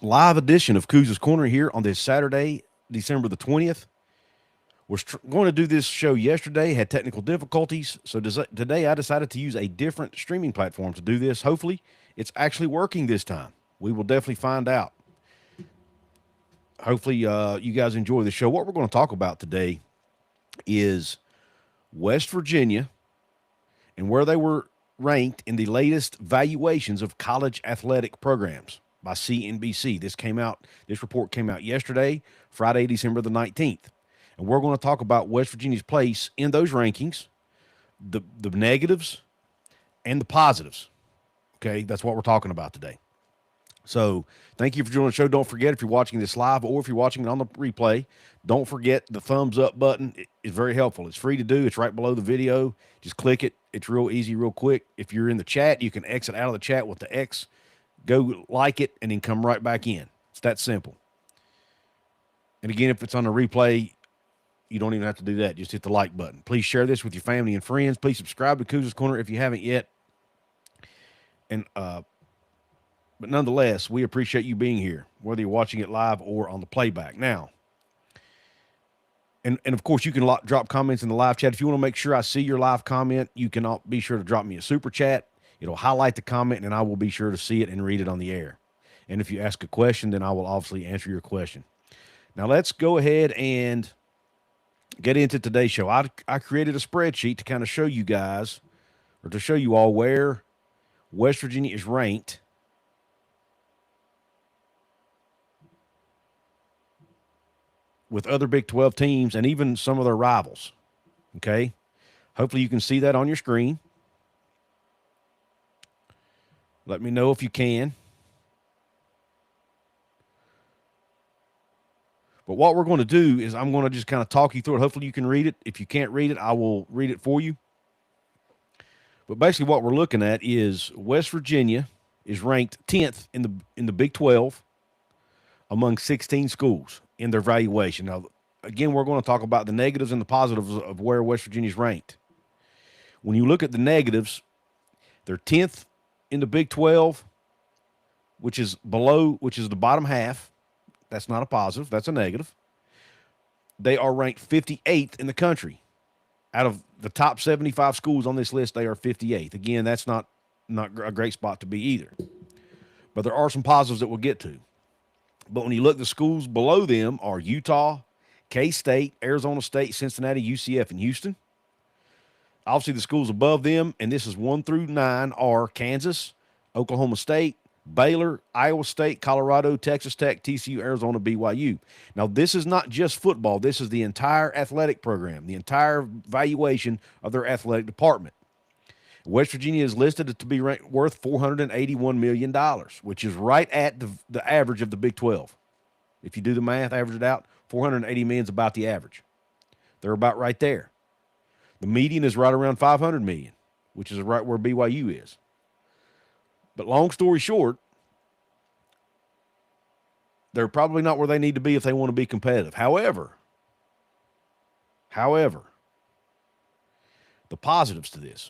live edition of Couz's Corner here on this Saturday, December the 20th. We're going to do this show yesterday, had technical difficulties. So today I decided to use a different streaming platform to do this. Hopefully, it's actually working this time. We will definitely find out. Hopefully, you guys enjoy the show. What we're going to talk about today is West Virginia and where they were ranked in the latest valuations of college athletic programs by CNBC. This report came out yesterday, Friday, December the 19th. And we're going to talk about West Virginia's place in those rankings, the negatives and the positives. Okay, that's what we're talking about today. So thank you for joining the show. Don't forget, if you're watching this live or if you're watching it on the replay, don't forget the thumbs up button. It's very helpful. It's free to do. It's right below the video. Just click it. It's real easy, real quick. If you're in the chat, you can exit out of the chat with the X, go like it, and then come right back in. It's that simple. And again, if it's on the replay, you don't even have to do that. Just hit the like button. Please share this with your family and friends. Please subscribe to Couz's Corner if you haven't yet. And but nonetheless, we appreciate you being here, whether you're watching it live or on the playback. Now, and of course, you can drop comments in the live chat. If you want to make sure I see your live comment, you can be sure to drop me a super chat. It'll highlight the comment, and I will be sure to see it and read it on the air. And if you ask a question, then I will obviously answer your question. Now, let's go ahead and get into today's show. I created a spreadsheet to kind of show you guys, or to show you all, where West Virginia is ranked with other Big 12 teams and even some of their rivals. Okay? Hopefully you can see that on your screen. Let me know if you can. But what we're going to do is I'm going to just kind of talk you through it. Hopefully you can read it. If you can't read it, I will read it for you. But basically what we're looking at is West Virginia is ranked 10th in the Big 12 among 16 schools in their valuation. Now, again, we're going to talk about the negatives and the positives of where West Virginia is ranked. When you look at the negatives, they're 10th in the Big 12, which is the bottom half. That's not a positive. That's a negative. They are ranked 58th in the country. Out of the top 75 schools on this list, they are 58th. Again, that's not a great spot to be either. But there are some positives that we'll get to. But when you look, the schools below them are Utah, K-State, Arizona State, Cincinnati, UCF, and Houston. Obviously, the schools above them, and this is 1 through 9, are Kansas, Oklahoma State, Baylor, Iowa State, Colorado, Texas Tech, TCU, Arizona, BYU. Now, this is not just football. This is the entire athletic program, the entire valuation of their athletic department. West Virginia is listed to be worth $481 million, which is right at the average of the Big 12. If you do the math, average it out, $480 million is about the average. They're about right there. The median is right around $500 million, which is right where BYU is. But long story short, they're probably not where they need to be if they want to be competitive. However, the positives to this.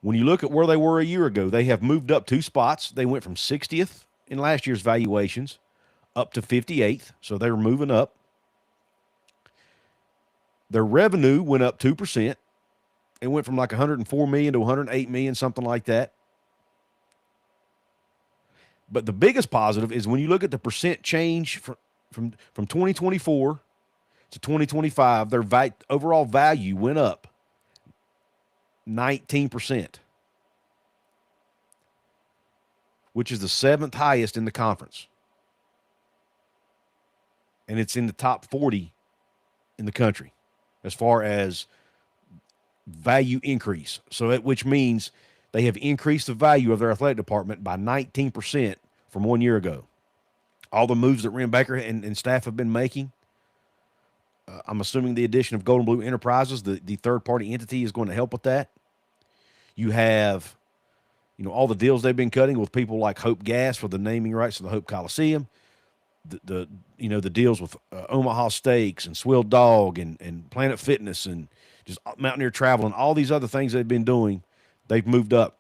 When you look at where they were a year ago, they have moved up 2 spots. They went from 60th in last year's valuations up to 58th, so they were moving up. Their revenue went up 2%. It went from like $104 million to $108 million, something like that. But the biggest positive is when you look at the percent change from 2024 to 2025, their overall value went up 19%, which is the 7th highest in the conference. And it's in the top 40 in the country as far as value increase. So which means they have increased the value of their athletic department by 19% from 1 year ago. All the moves that Wren Baker and staff have been making, I'm assuming the addition of Golden Blue Enterprises, the third-party entity, is going to help with that. You have, all the deals they've been cutting with people like Hope Gas for the naming rights to the Hope Coliseum, the deals with Omaha Steaks and Swill Dog and Planet Fitness and just Mountaineer Travel and all these other things they've been doing. They've moved up.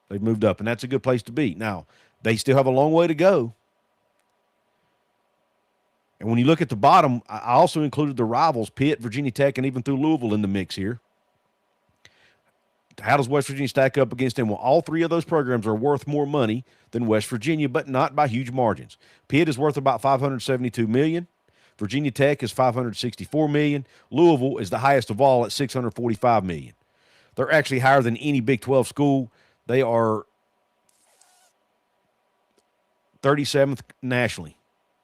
They've moved up, and that's a good place to be. Now, They still have a long way to go. And when you look at the bottom, I also included the rivals, Pitt, Virginia Tech, and even through Louisville in the mix here. How does West Virginia stack up against them? Well, all three of those programs are worth more money than West Virginia, but not by huge margins. Pitt is worth about $572 million. Virginia Tech is $564 million. Louisville is the highest of all at $645 million. They're actually higher than any Big 12 school. They are 37th nationally,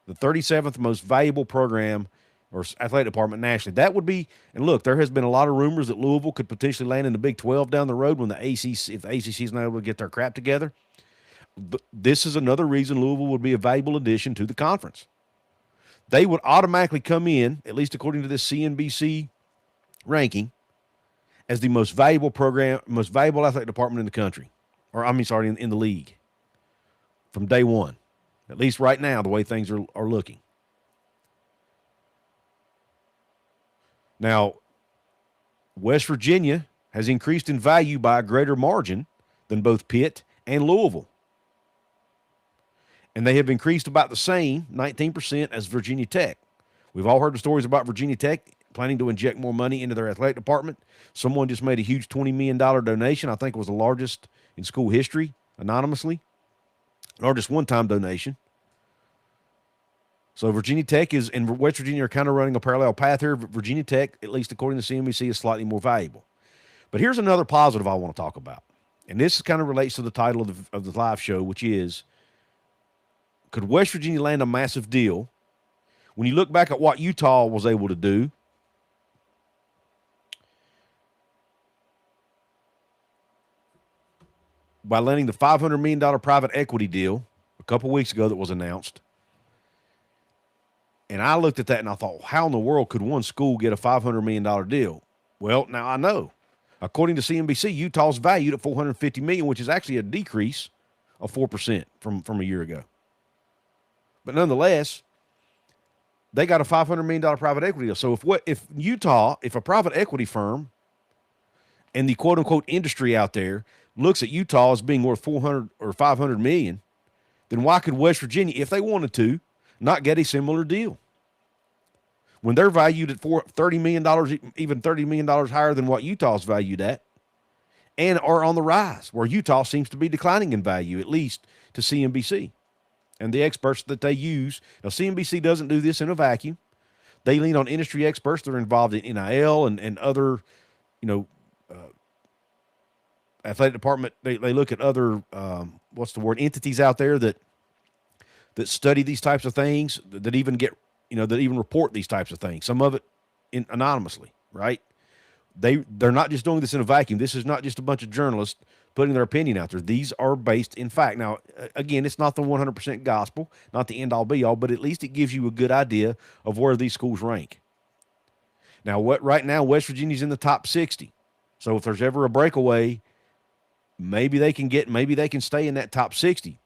the 37th most valuable program or athletic department nationally. That would be, and look, there has been a lot of rumors that Louisville could potentially land in the Big 12 down the road when the ACC, if the ACC is not able to get their crap together. But this is another reason Louisville would be a valuable addition to the conference. They would automatically come in, at least according to this CNBC ranking, as the most valuable program, most valuable athletic department in the country, or in the league from day one. At least right now, the way things are looking. Now, West Virginia has increased in value by a greater margin than both Pitt and Louisville. And they have increased about the same, 19%, as Virginia Tech. We've all heard the stories about Virginia Tech planning to inject more money into their athletic department. Someone just made a huge $20 million donation. I think it was the largest in school history, anonymously. Largest one-time donation. So Virginia Tech and West Virginia are kind of running a parallel path here. Virginia Tech, at least according to CNBC, is slightly more valuable. But here's another positive I want to talk about. And this kind of relates to the title of the live show, which is, could West Virginia land a massive deal? When you look back at what Utah was able to do, by landing the $500 million private equity deal a couple weeks ago that was announced. And I looked at that and I thought, how in the world could one school get a $500 million deal? Well, now I know. According to CNBC, Utah's valued at $450 million, which is actually a decrease of 4% from a year ago. But nonetheless, they got a $500 million private equity deal. So if a private equity firm and the quote-unquote industry out there looks at Utah as being worth $400 or $500 million, then why could West Virginia, if they wanted to, not get a similar deal? When they're valued at $30 million, even $30 million higher than what Utah's valued at, and are on the rise, where Utah seems to be declining in value, at least to CNBC and the experts that they use. Now, CNBC doesn't do this in a vacuum. They lean on industry experts that are involved in NIL and other, athletic department. They look at other, entities out there that study these types of things, that even get, that even report these types of things. Some of it anonymously, right? They're not just doing this in a vacuum. This is not just a bunch of journalists putting their opinion out there. These are based in fact. Now, again, it's not the 100% gospel, not the end all be all, but at least it gives you a good idea of where these schools rank. Now, right now, West Virginia's in the top 60. So if there's ever a breakaway, maybe they can stay in that top 60.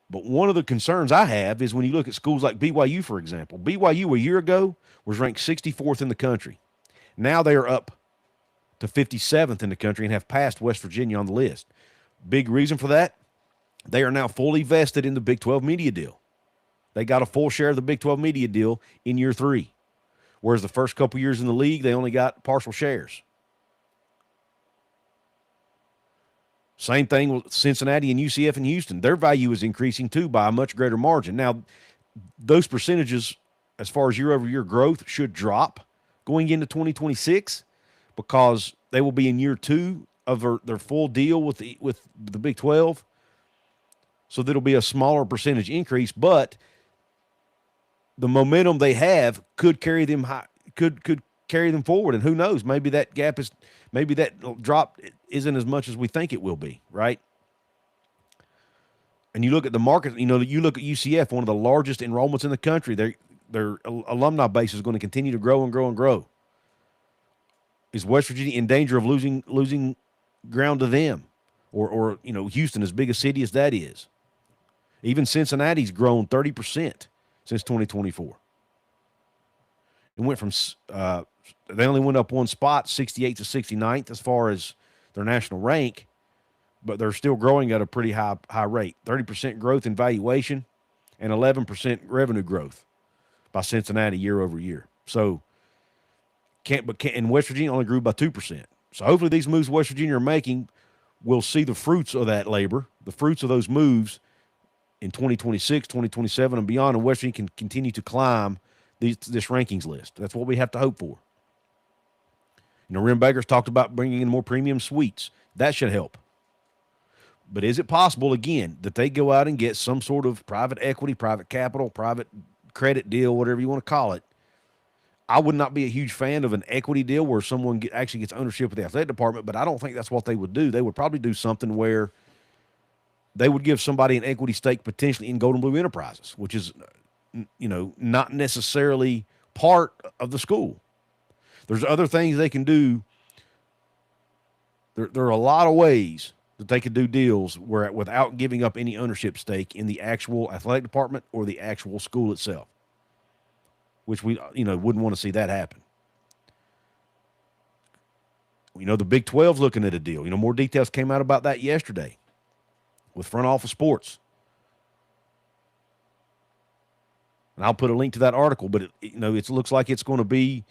But one of the concerns I have is when you look at schools like BYU, for example. BYU a year ago was ranked 64th in the country. Now they are up to 57th in the country and have passed West Virginia on the list. Big reason for that, they are now fully vested in the Big 12 media deal. They got a full share of the Big 12 media deal in year 3, whereas the first couple years in the league, they only got partial shares. Same thing with Cincinnati and UCF and Houston. Their value is increasing too by a much greater margin. Now, those percentages, as far as year-over-year growth, should drop going into 2026 because they will be in year 2 of their full deal with the Big 12. So that'll be a smaller percentage increase, but the momentum they have could carry them high, could carry them forward. And who knows, maybe that drop isn't as much as we think it will be, right? And you look at the market, you look at UCF, one of the largest enrollments in the country. Their alumni base is going to continue to grow and grow and grow. Is West Virginia in danger of losing ground to them? Or Houston, as big a city as that is. Even Cincinnati's grown 30% since 2024. It went from they only went up one spot, 68th to 69th as far as their national rank, but they're still growing at a pretty high rate. 30% growth in valuation and 11% revenue growth by Cincinnati year over year. So and West Virginia only grew by 2%. So hopefully these moves West Virginia are making, we'll see the fruits of that labor, the fruits of those moves in 2026, 2027, and beyond, and West Virginia can continue to climb this rankings list. That's what we have to hope for. You know, Wren Baker's talked about bringing in more premium suites. That should help. But is it possible, again, that they go out and get some sort of private equity, private capital, private credit deal, whatever you want to call it? I would not be a huge fan of an equity deal where someone actually gets ownership of the athletic department, but I don't think that's what they would do. They would probably do something where they would give somebody an equity stake potentially in Golden Blue Enterprises, which is, you know, not necessarily part of the school. There's other things they can do. There are a lot of ways that they could do deals where without giving up any ownership stake in the actual athletic department or the actual school itself, which we, you know, wouldn't want to see that happen. You know, the Big 12's looking at a deal. You know, more details came out about that yesterday with Front Office Sports. And I'll put a link to that article, but it looks like it's going to be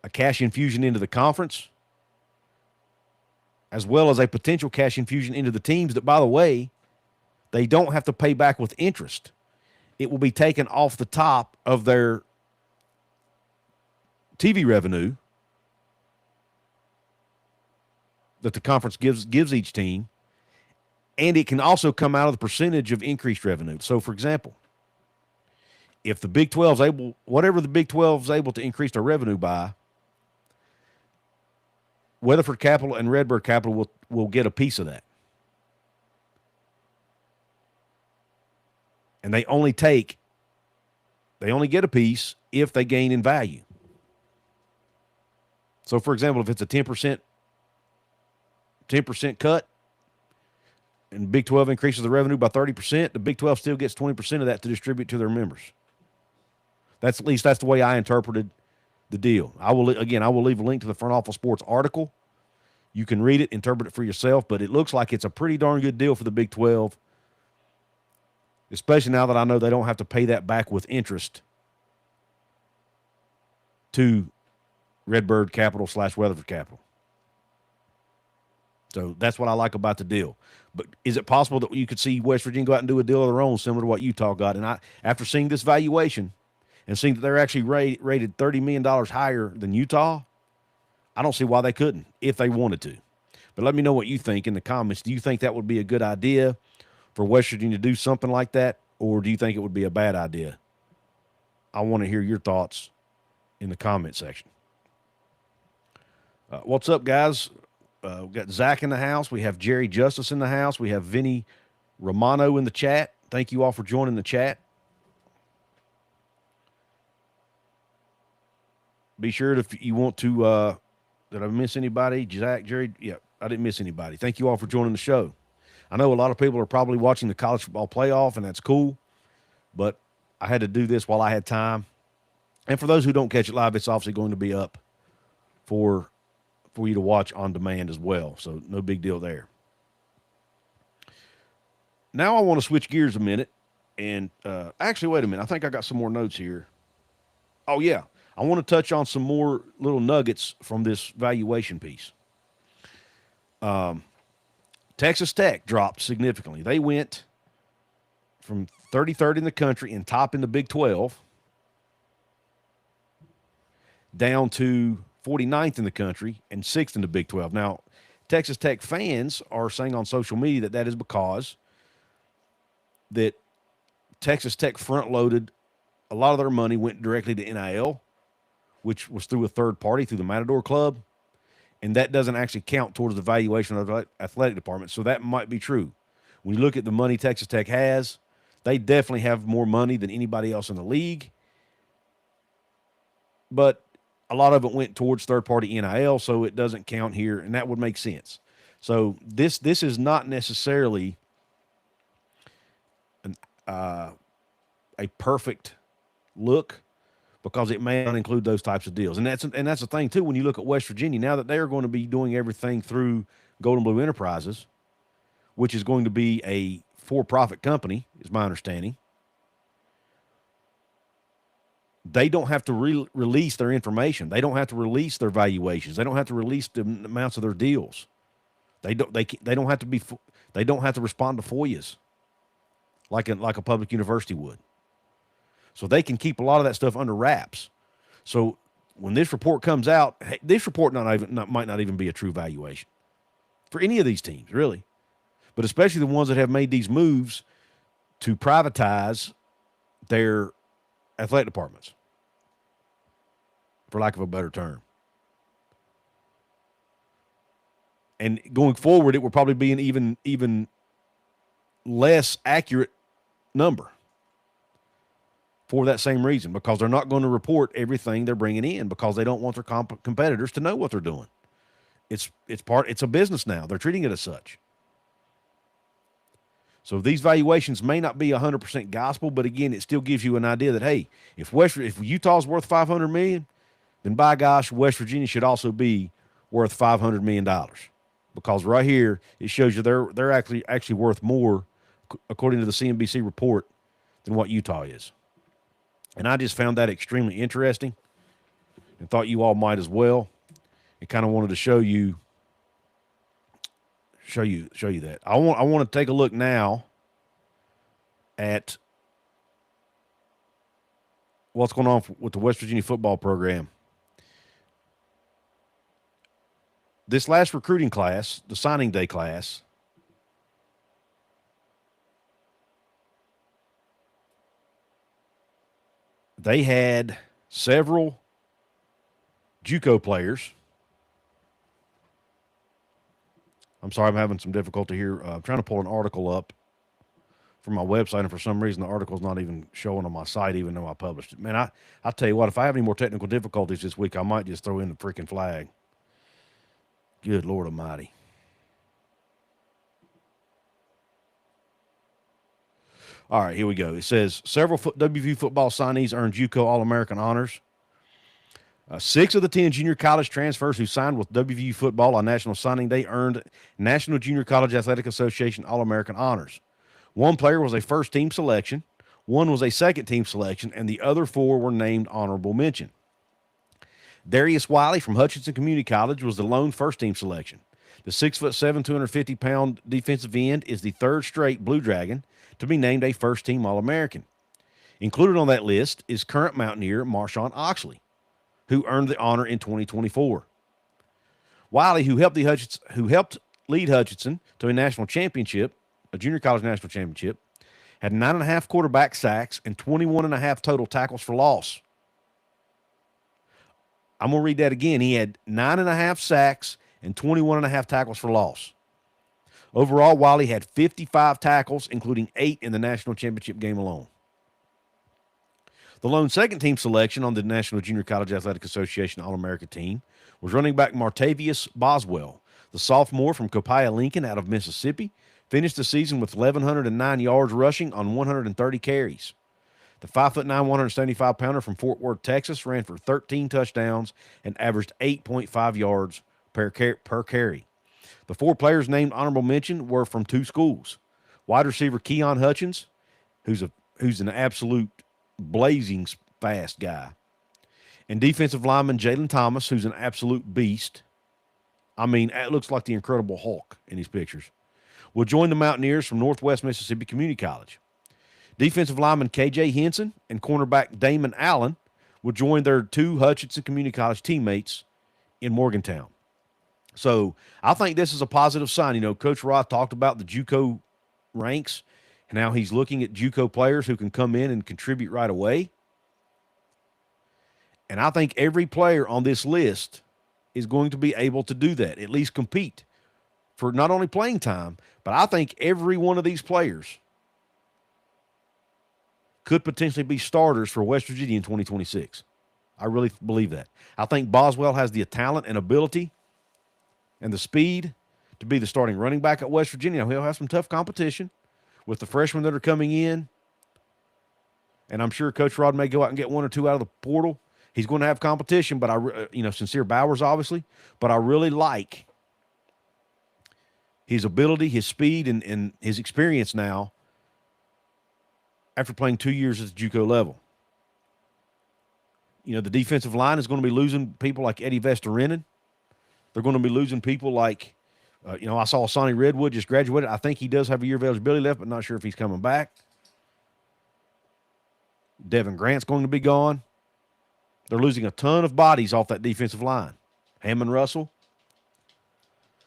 a cash infusion into the conference, as well as a potential cash infusion into the teams that, by the way, they don't have to pay back with interest. It will be taken off the top of their TV revenue that the conference gives each team, and it can also come out of the percentage of increased revenue. So, for example, if the Big 12 is able, whatever the Big 12 is able to increase their revenue by, Weatherford Capital and Redbird Capital will get a piece of that. And they only get a piece if they gain in value. So, for example, if it's a 10% cut and Big 12 increases the revenue by 30%, the Big 12 still gets 20% of that to distribute to their members. That's the way I interpreted the deal. I will leave a link to the Front Office Sports article. You can read it, interpret it for yourself, but it looks like it's a pretty darn good deal for the Big 12, especially now that I know they don't have to pay that back with interest to Redbird Capital / Weatherford Capital. So that's what I like about the deal. But is it possible that you could see West Virginia go out and do a deal of their own similar to what Utah got? And after seeing this valuation and seeing that they're actually rated $30 million higher than Utah, I don't see why they couldn't if they wanted to. But let me know what you think in the comments. Do you think that would be a good idea for West Virginia to do something like that, or do you think it would be a bad idea? I want to hear your thoughts in the comment section. What's up, guys? We've got Zach in the house. We have Jerry Justice in the house. We have Vinny Romano in the chat. Thank you all for joining the chat. Be sure if you want to, did I miss anybody? Zach, Jerry? Yeah, I didn't miss anybody. Thank you all for joining the show. I know a lot of people are probably watching the college football playoff, and that's cool, but I had to do this while I had time. And for those who don't catch it live, it's obviously going to be up for you to watch on demand as well. So no big deal there. Now I want to switch gears a minute. And actually, wait a minute. I think I got some more notes here. Oh, yeah. I want to touch on some more little nuggets from this valuation piece. Texas Tech dropped significantly. They went from 33rd in the country and top in the Big 12 down to 49th in the country and 6th in the Big 12. Now, Texas Tech fans are saying on social media that is because that Texas Tech front-loaded a lot of their money, went directly to NIL, which was through a third party, through the Matador Club, and that doesn't actually count towards the valuation of the athletic department, so that might be true. When you look at the money Texas Tech has, they definitely have more money than anybody else in the league, but a lot of it went towards third-party NIL, so it doesn't count here, and that would make sense. So this is not necessarily a perfect look, because it may not include those types of deals. And that's the thing too. When you look at West Virginia, now that they are going to be doing everything through Golden Blue Enterprises, which is going to be a for-profit company, is my understanding. They don't have to release their information. They don't have to release their valuations. They don't have to release the amounts of their deals. They don't have to be. They don't have to respond to FOIAs like a public university would. So they can keep a lot of that stuff under wraps. So when this report comes out, this report might not even be a true valuation for any of these teams, really, but especially the ones that have made these moves to privatize their athletic departments, for lack of a better term. And going forward, it will probably be an even less accurate number for that same reason, because they're not going to report everything they're bringing in because they don't want their competitors to know what they're doing. It's a business now. They're treating it as such. So these valuations may not be 100% gospel, but again, it still gives you an idea that, hey, if Utah's worth $500 million, then by gosh, West Virginia should also be worth $500 million, because right here it shows you they're actually worth more, according to the CNBC report, than what Utah is. And I just found that extremely interesting, and thought you all might as well. And kind of wanted to show you that. I want to take a look now at what's going on with the West Virginia football program. This last recruiting class, the signing day class, they had several JUCO players. I'm sorry, I'm having some difficulty here. I'm trying to pull an article up from my website, and for some reason the article's not even showing on my site, even though I published it. Man, I tell you what, if I have any more technical difficulties this week, I might just throw in the freaking flag. Good Lord Almighty. All right, here we go. It says, several WVU football signees earned JUCO All-American honors. 6 of the 10 junior college transfers who signed with WVU football on National Signing Day earned National Junior College Athletic Association All-American honors. 1 player was a first-team selection, 1 was a second-team selection, and the other 4 were named honorable mention. Darius Wiley from Hutchinson Community College was the lone first-team selection. The 6'7", 250-pound defensive end is the 3rd straight Blue Dragon to be named a first-team All-American. Included on that list is current Mountaineer Marshawn Oxley, who earned the honor in 2024. Wiley, who helped lead Hutchinson to a national championship, a junior college national championship, had 9.5 quarterback sacks and 21.5 total tackles for loss. I'm going to read that again. He had 9.5 sacks and 21.5 tackles for loss. Overall, Wiley had 55 tackles, including 8 in the national championship game alone. The lone second-team selection on the National Junior College Athletic Association All-America team was running back Martavius Boswell. The sophomore from Copiah Lincoln out of Mississippi finished the season with 1,109 yards rushing on 130 carries. The 5'9", 175-pounder from Fort Worth, Texas, ran for 13 touchdowns and averaged 8.5 yards per carry. The 4 players named honorable mention were from 2 schools. Wide receiver Keon Hutchins, who's an absolute blazing fast guy, and defensive lineman Jalen Thomas, who's an absolute beast. I mean, it looks like the Incredible Hulk in these pictures. Will join the Mountaineers from Northwest Mississippi Community College. Defensive lineman KJ Henson and cornerback Damon Allen will join their 2 Hutchinson Community College teammates in Morgantown. So I think this is a positive sign. You know, Coach Roth talked about the JUCO ranks, and now he's looking at JUCO players who can come in and contribute right away. And I think every player on this list is going to be able to do that, at least compete for not only playing time, but I think every one of these players could potentially be starters for West Virginia in 2026. I really believe that. I think Boswell has the talent and ability and the speed to be the starting running back at West Virginia. He'll have some tough competition with the freshmen that are coming in. and I'm sure Coach Rod may go out and get one or two out of the portal. He's going to have competition, but Sincere Bowers, obviously, but I really like his ability, his speed, and his experience now after playing 2 years at the JUCO level. The defensive line is going to be losing people like Eddie Vestorinen. They're going to be losing people like, I saw Sonny Redwood just graduated. I think he does have a year of eligibility left, but not sure if he's coming back. Devin Grant's going to be gone. They're losing a ton of bodies off that defensive line. Hammond Russell.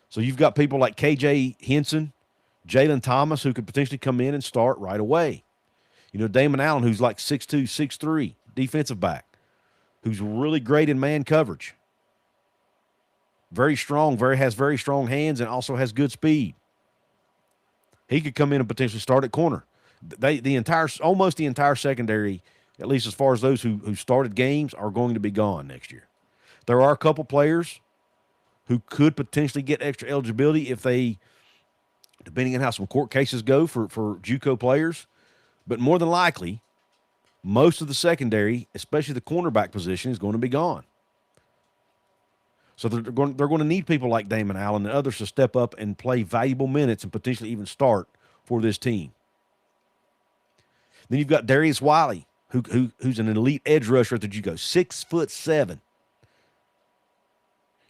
So you've got people like KJ Henson, Jalen Thomas, who could potentially come in and start right away. Damon Allen, who's like 6'2", 6'3", defensive back, who's really great in man coverage. Very strong, has very strong hands, and also has good speed. He could come in and potentially start at corner. Almost the entire secondary, at least as far as those who started games, are going to be gone next year. There are a couple players who could potentially get extra eligibility if they, depending on how some court cases go for JUCO players, but more than likely, most of the secondary, especially the cornerback position, is going to be gone. So they're going to need people like Damon Allen and others to step up and play valuable minutes and potentially even start for this team. Then you've got Darius Wiley, who's an elite edge rusher at the JUCO, 6'7".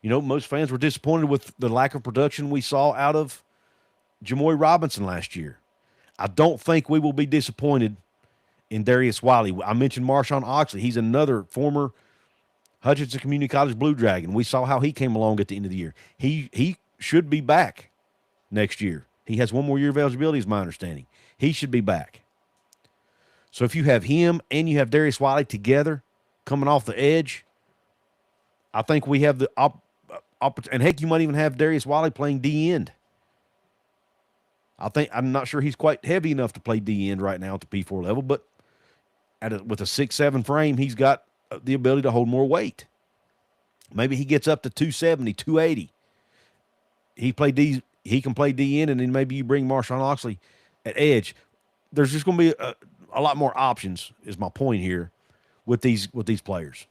Most fans were disappointed with the lack of production we saw out of Jamoy Robinson last year. I don't think we will be disappointed in Darius Wiley. I mentioned Marshawn Oxley. He's another former Hutchinson Community College Blue Dragon. We saw how he came along at the end of the year. He should be back next year. He has one more year of eligibility, is my understanding. He should be back. So if you have him and you have Darius Wiley together coming off the edge, I think we have the and heck, you might even have Darius Wiley playing D end. I'm not sure he's quite heavy enough to play D end right now at the P4 level, but with a 6'7" frame, he's got the ability to hold more weight. Maybe he gets up to 270, 280. He can play D end, and then maybe you bring Marshawn Oxley at edge. There's just going to be a lot more options, is my point here, with these players.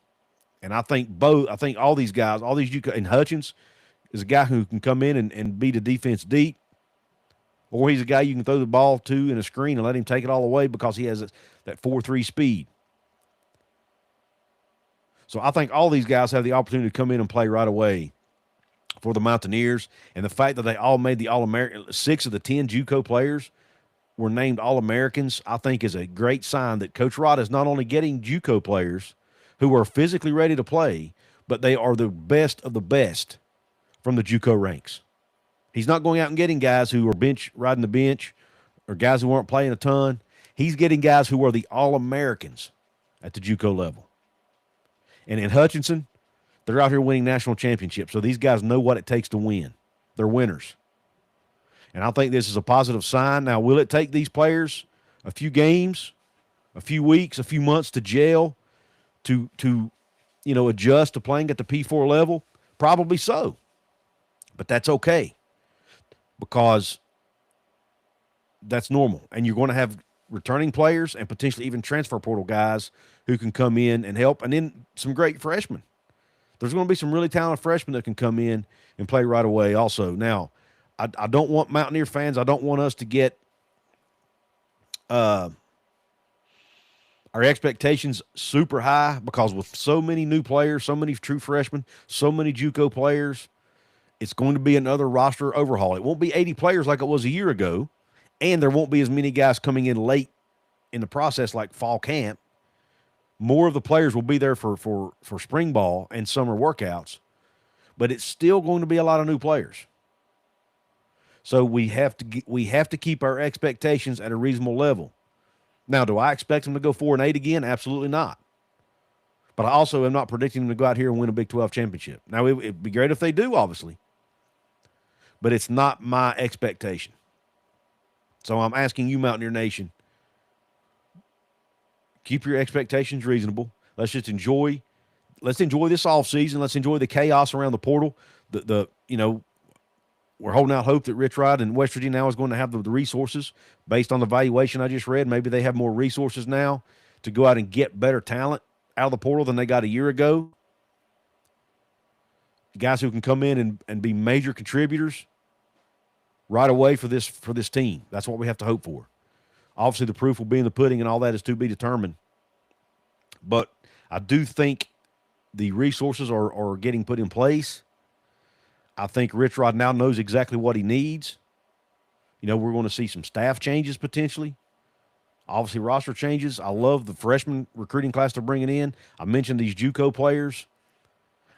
And I think all these guys, and Hutchins is a guy who can come in and beat a defense deep, or he's a guy you can throw the ball to in a screen and let him take it all away because he has that 4.3 speed. So I think all these guys have the opportunity to come in and play right away for the Mountaineers. And the fact that they all made the All-American, 6 of the 10 JUCO players were named All-Americans, I think is a great sign that Coach Rod is not only getting JUCO players who are physically ready to play, but they are the best of the best from the JUCO ranks. He's not going out and getting guys who are riding the bench or guys who aren't playing a ton. He's getting guys who are the All-Americans at the JUCO level. And in Hutchinson, they're out here winning national championships. So these guys know what it takes to win. They're winners. And I think this is a positive sign. Now, will it take these players a few games, a few weeks, a few months to gel, to adjust to playing at the P4 level? Probably so. But that's okay, because that's normal. And you're going to have returning players and potentially even transfer portal guys who can come in and help, and then some great freshmen. There's going to be some really talented freshmen that can come in and play right away also. Now, I don't want Mountaineer fans, I don't want us to get our expectations super high, because with so many new players, so many true freshmen, so many JUCO players, it's going to be another roster overhaul. It won't be 80 players like it was a year ago, and there won't be as many guys coming in late in the process like fall camp. More of the players will be there for spring ball and summer workouts, but it's still going to be a lot of new players. So we have to keep our expectations at a reasonable level. Now, do I expect them to go 4-8 again? Absolutely not. But I also am not predicting them to go out here and win a Big 12 championship. Now, it'd be great if they do, obviously, but it's not my expectation. So I'm asking you, Mountaineer Nation, keep your expectations reasonable. Let's just enjoy this offseason. Let's enjoy the chaos around the portal. We're holding out hope that Rich Rod and West Virginia now is going to have the resources based on the valuation I just read. Maybe they have more resources now to go out and get better talent out of the portal than they got a year ago. Guys who can come in and be major contributors right away for this team. That's what we have to hope for. Obviously, the proof will be in the pudding, and all that is to be determined. But I do think the resources are getting put in place. I think Rich Rod now knows exactly what he needs. You know, we're going to see some staff changes potentially. Obviously, roster changes. I love the freshman recruiting class they're bringing in. I mentioned these JUCO players.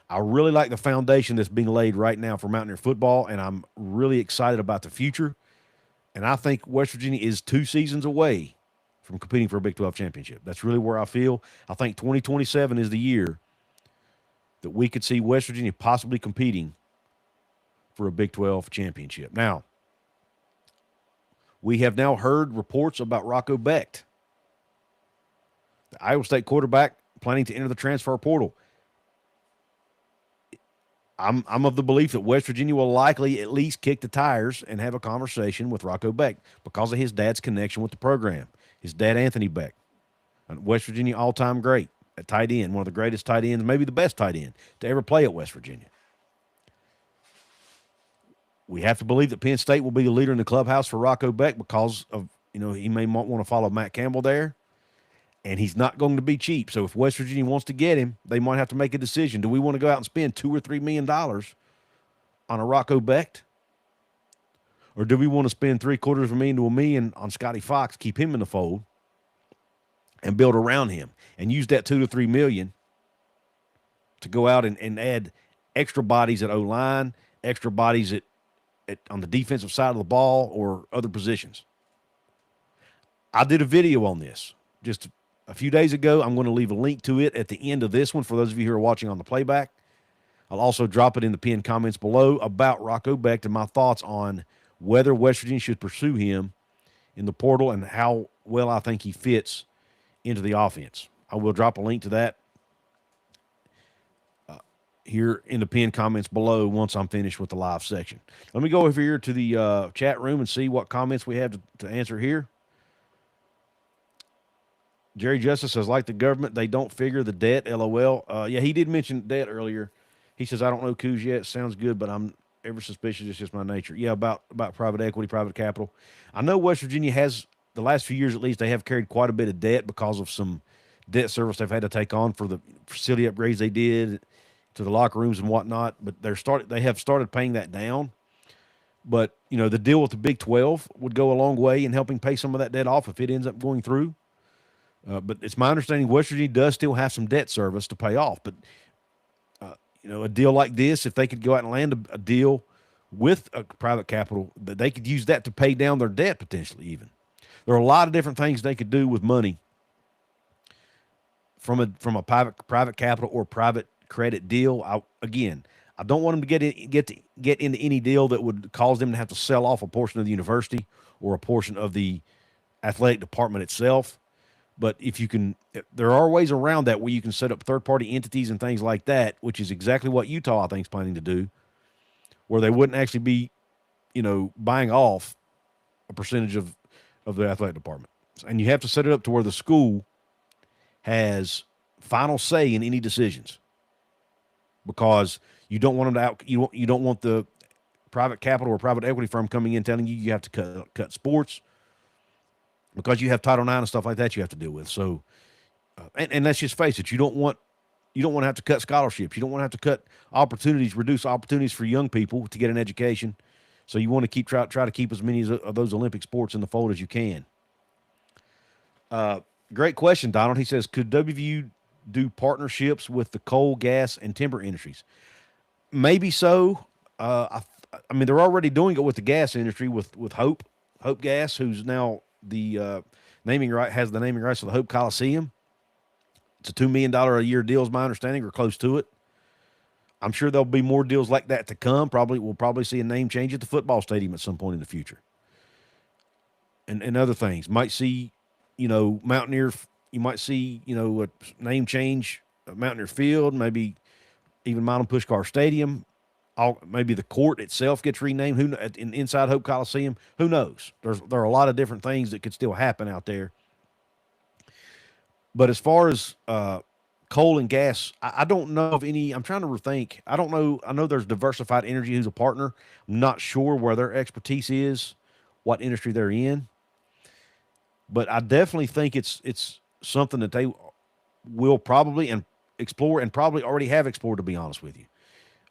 I really like the foundation that's being laid right now for Mountaineer football, and I'm really excited about the future. And I think West Virginia is 2 seasons away from competing for a Big 12 championship. That's really where I feel. I think 2027 is the year that we could see West Virginia possibly competing for a Big 12 championship. Now, we have now heard reports about Rocco Becht, the Iowa State quarterback planning to enter the transfer portal. I'm of the belief that West Virginia will likely at least kick the tires and have a conversation with Rocco Becht because of his dad's connection with the program. His dad, Anthony Becht, a West Virginia all-time great at tight end, one of the greatest tight ends, maybe the best tight end to ever play at West Virginia. We have to believe that Penn State will be the leader in the clubhouse for Rocco Becht because of, you know, he may want to follow Matt Campbell there. And he's not going to be cheap. So if West Virginia wants to get him, they might have to make a decision. Do we want to go out and spend $2 or $3 million on a Rocco Becht? Or do we want to spend $750,000 to $1 million on Scotty Fox, keep him in the fold, and build around him, and use that $2 to $3 million to go out and add extra bodies at O-line, extra bodies at on the defensive side of the ball or other positions? I did a video on this just a few days ago. I'm going to leave a link to it at the end of this one for those of you who are watching on the playback. I'll also drop it in the pinned comments below about Rocco Becht and my thoughts on whether West Virginia should pursue him in the portal and how well I think he fits into the offense. I will drop a link to that here in the pinned comments below once I'm finished with the live section. Let me go over here to the chat room and see what comments we have to answer here. Jerry Justice says, like the government, they don't figure the debt, LOL. Yeah, he did mention debt earlier. He says, I don't know Couz yet. Sounds good, but I'm ever suspicious. It's just my nature. Yeah, about private equity, private capital. I know West Virginia has, the last few years at least, they have carried quite a bit of debt because of some debt service they've had to take on for the facility upgrades they did to the locker rooms and whatnot. But they have started paying that down. But, you know, the deal with the Big 12 would go a long way in helping pay some of that debt off if it ends up going through. But it's my understanding West Virginia does still have some debt service to pay off. But, you know, a deal like this, if they could go out and land a deal with a private capital, that they could use that to pay down their debt potentially even. There are a lot of different things they could do with money from a private capital or private credit deal. I don't want them to get into any deal that would cause them to have to sell off a portion of the university or a portion of the athletic department itself. But if you can, there are ways around that where you can set up third-party entities and things like that, which is exactly what Utah, I think, is planning to do, where they wouldn't actually be, you know, buying off a percentage of the athletic department. And you have to set it up to where the school has final say in any decisions, because you don't want them to you don't want the private capital or private equity firm coming in telling you have to cut sports, because you have Title IX and stuff like that you have to deal with. So, and let's just face it, you don't want to have to cut scholarships. You don't want to have to cut opportunities, reduce opportunities for young people to get an education. So you want to try to keep as many of those Olympic sports in the fold as you can. Great question, Donald. He says, could WVU do partnerships with the coal, gas, and timber industries? Maybe so. I mean, they're already doing it with the gas industry with Hope Gas, who's now the naming rights for the Hope Coliseum. It's a $2 million a year deal, is my understanding, or close to it. I'm sure there'll be more deals like that to come. We'll probably see a name change at the football stadium at some point in the future. And other things. Might see, you know, Mountaineers, you might see, you know, a name change at Mountaineer Field, maybe even Milam Pushkar Stadium. Maybe the court itself gets renamed. Inside Hope Coliseum? Who knows? There are a lot of different things that could still happen out there. But as far as coal and gas, I don't know of any. I'm trying to rethink. I don't know. I know there's Diversified Energy who's a partner. I'm not sure where their expertise is, what industry they're in. But I definitely think it's something that they will probably and explore and probably already have explored, to be honest with you.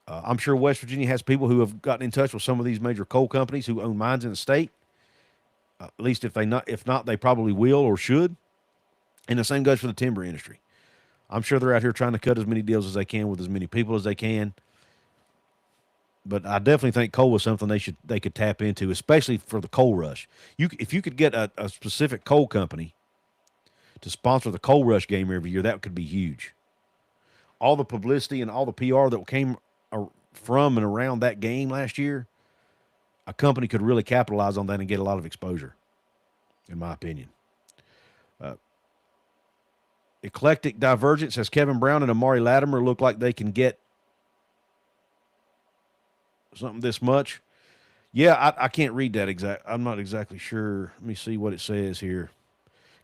I'm sure West Virginia has people who have gotten in touch with some of these major coal companies who own mines in the state. At least if not, they probably will or should. And the same goes for the timber industry. I'm sure they're out here trying to cut as many deals as they can with as many people as they can. But I definitely think coal is something they could tap into, especially for the coal rush. If you could get a specific coal company to sponsor the coal rush game every year, that could be huge. All the publicity and all the PR that came from and around that game last year, a company could really capitalize on that and get a lot of exposure, in my opinion. Eclectic Divergence says Kevin Brown and Amari Latimer look like they can get something this much. Yeah, I can't read that exact. I'm not exactly sure. Let me see what it says here.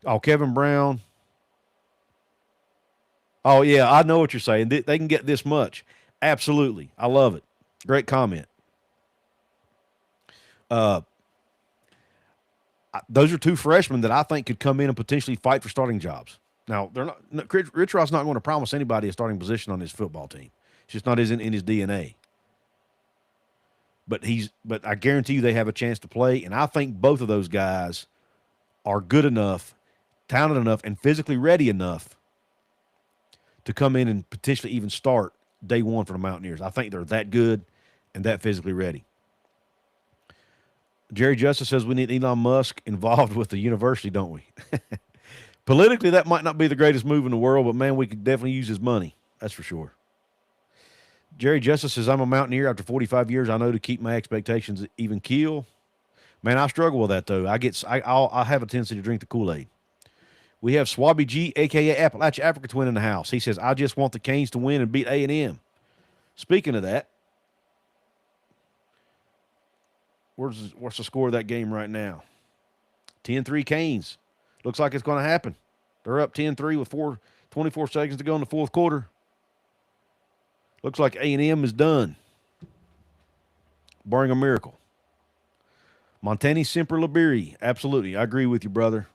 Oh, Kevin Brown. Oh, yeah, I know what you're saying. They can get this much. Absolutely. I love it. Great comment. Those are two freshmen that I think could come in and potentially fight for starting jobs. Now, they're not. Rich Rod's not going to promise anybody a starting position on his football team. It's just not in his DNA. But I guarantee you they have a chance to play, and I think both of those guys are good enough, talented enough, and physically ready enough to come in and potentially even start day one for the Mountaineers. I think they're that good and that physically ready. Jerry Justice says we need Elon Musk involved with the university, don't we? Politically, that might not be the greatest move in the world, but, man, we could definitely use his money. That's for sure. Jerry Justice says, I'm a Mountaineer. After 45 years, I know to keep my expectations even keel. Man, I struggle with that, though. I have a tendency to drink the Kool-Aid. We have Swabby G, a.k.a. Appalachia Africa Twin, in the house. He says, I just want the Canes to win and beat A&M. Speaking of that, what's the score of that game right now? 10-3 Canes. Looks like it's going to happen. They're up 10-3 with 24 seconds to go in the fourth quarter. Looks like A&M is done, barring a miracle. Montaineers Semper Liberi. Absolutely. I agree with you, brother.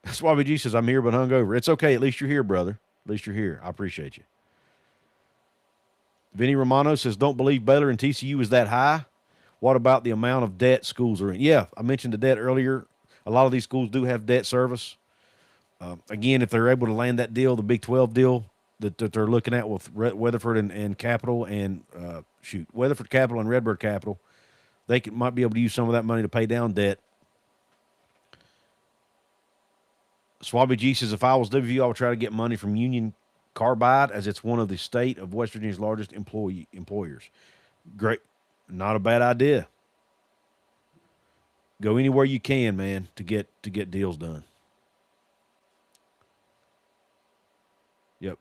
That's why BG says, I'm here but hungover. It's okay. At least you're here, brother. At least you're here. I appreciate you. Vinny Romano says, don't believe Baylor and TCU is that high. What about the amount of debt schools are in? Yeah, I mentioned the debt earlier. A lot of these schools do have debt service. Again, if they're able to land that deal, the Big 12 deal that they're looking at with Weatherford and Capital and Weatherford Capital and Redbird Capital, they might be able to use some of that money to pay down debt. Swabby G says, if I was WVU, I would try to get money from Union Carbide, as it's one of the state of West Virginia's largest employers. Great. Not a bad idea. Go anywhere you can, man, to get deals done. Yep.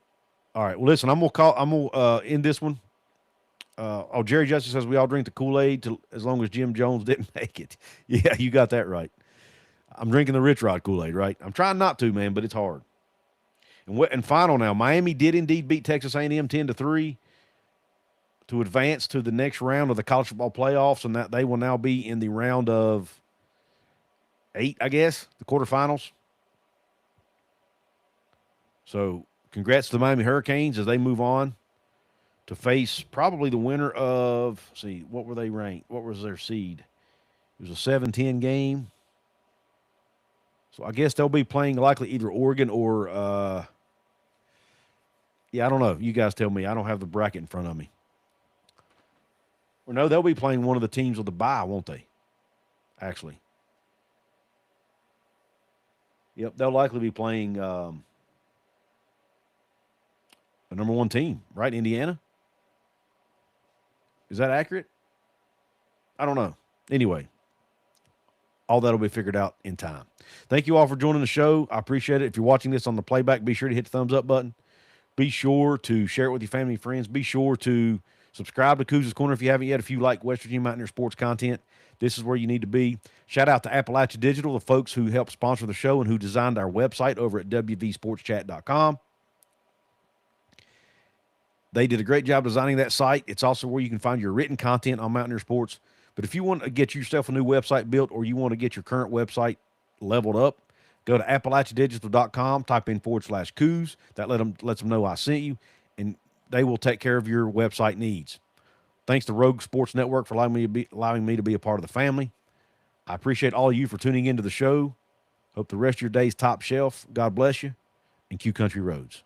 All right. Well, listen, I'm gonna end this one. Jerry Justice says we all drink the Kool-Aid as long as Jim Jones didn't make it. Yeah, you got that right. I'm drinking the Rich Rod Kool-Aid, right? I'm trying not to, man, but it's hard. And final now, Miami did indeed beat Texas A&M 10-3 to advance to the next round of the college football playoffs, and that they will now be in the round of 8, I guess, the quarterfinals. So congrats to the Miami Hurricanes as they move on to face probably the winner of, what were they ranked? What was their seed? It was a 7-10 game. So I guess they'll be playing likely either Oregon or, I don't know. You guys tell me. I don't have the bracket in front of me. Or no, they'll be playing one of the teams with the bye, won't they? Actually. Yep, they'll likely be playing a number 1 team, right? Indiana? Is that accurate? I don't know. Anyway, all that will be figured out in time. Thank you all for joining the show. I appreciate it. If you're watching this on the playback, be sure to hit the thumbs up button. Be sure to share it with your family and friends. Be sure to subscribe to Couz's Corner if you haven't yet. If you like West Virginia Mountaineer sports content, this is where you need to be. Shout out to Appalachia Digital, the folks who helped sponsor the show and who designed our website over at wvsportschat.com. They did a great job designing that site. It's also where you can find your written content on Mountaineer Sports. But if you want to get yourself a new website built, or you want to get your current website leveled up, go to AppalachiaDigital.com, type in /Couz. That lets them know I sent you, and they will take care of your website needs. Thanks to Rogue Sports Network for allowing me to be a part of the family. I appreciate all of you for tuning into the show. Hope the rest of your day's top shelf. God bless you, and Q Country Roads.